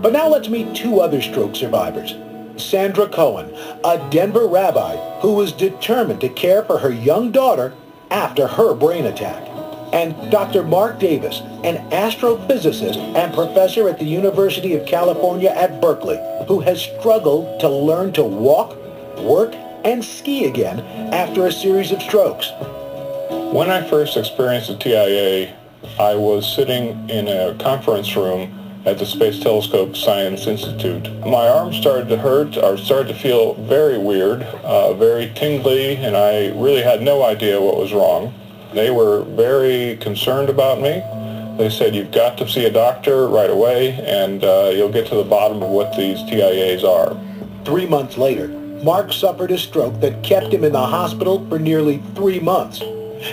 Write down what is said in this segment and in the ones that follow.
But now let's meet two other stroke survivors. Sandra Cohen, a Denver rabbi who was determined to care for her young daughter after her brain attack. And Dr. Marc Davis, an astrophysicist and professor at the University of California at Berkeley, who has struggled to learn to walk, work, and ski again after a series of strokes. When I first experienced the TIA, I was sitting in a conference room at the Space Telescope Science Institute. My arms started to hurt, or started to feel very weird, very tingly, and I really had no idea what was wrong. They were very concerned about me. They said, "You've got to see a doctor right away, and you'll get to the bottom of what these TIAs are." 3 months later, Marc suffered a stroke that kept him in the hospital for nearly 3 months.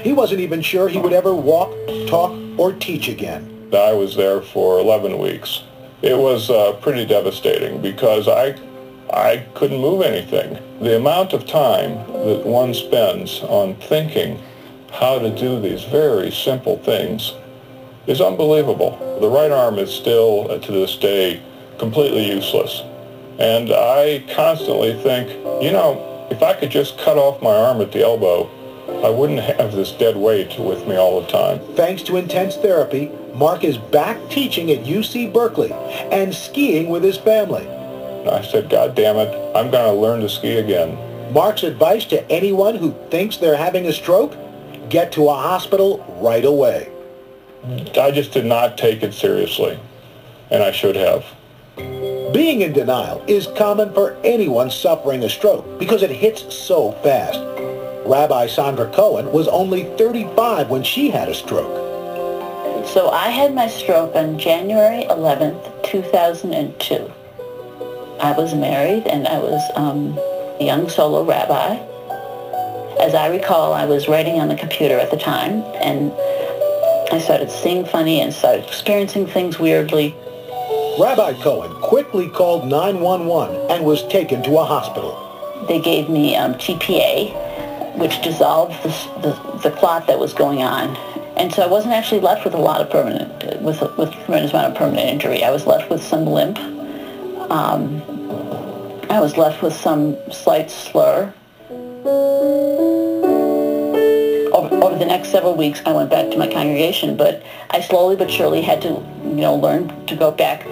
He wasn't even sure he would ever walk, talk, or teach again. I was there for 11 weeks. It was pretty devastating because I couldn't move anything. The amount of time that one spends on thinking how to do these very simple things is unbelievable. The right arm is still, to this day, completely useless. And I constantly think, you know, if I could just cut off my arm at the elbow, I wouldn't have this dead weight with me all the time. Thanks to intense therapy, Marc is back teaching at UC Berkeley and skiing with his family. I said, God damn it, I'm going to learn to ski again. Marc's advice to anyone who thinks they're having a stroke? Get to a hospital right away. I just did not take it seriously, and I should have. Being in denial is common for anyone suffering a stroke because it hits so fast. Rabbi Sandra Cohen was only 35 when she had a stroke. So I had my stroke on January 11th, 2002. I was married and I was a young solo rabbi. As I recall, I was writing on the computer at the time, and I started seeing funny and started experiencing things weirdly. Rabbi Cohen quickly called 911 and was taken to a hospital. They gave me TPA, which dissolved the clot that was going on. And so I wasn't actually left with a lot of with a tremendous amount of permanent injury. I was left with some limp. I was left with some slight slur. Over the next several weeks, I went back to my congregation, but I slowly but surely had to, learn to go back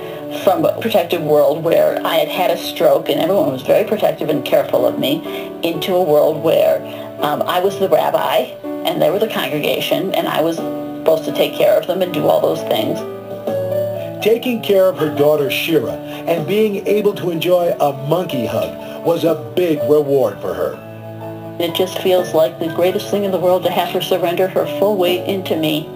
from a protective world where I had had a stroke and everyone was very protective and careful of me, into a world where I was the rabbi and they were the congregation, and I was supposed to take care of them and do all those things. Taking care of her daughter Shira and being able to enjoy a monkey hug was a big reward for her. It just feels like the greatest thing in the world to have her surrender her full weight into me.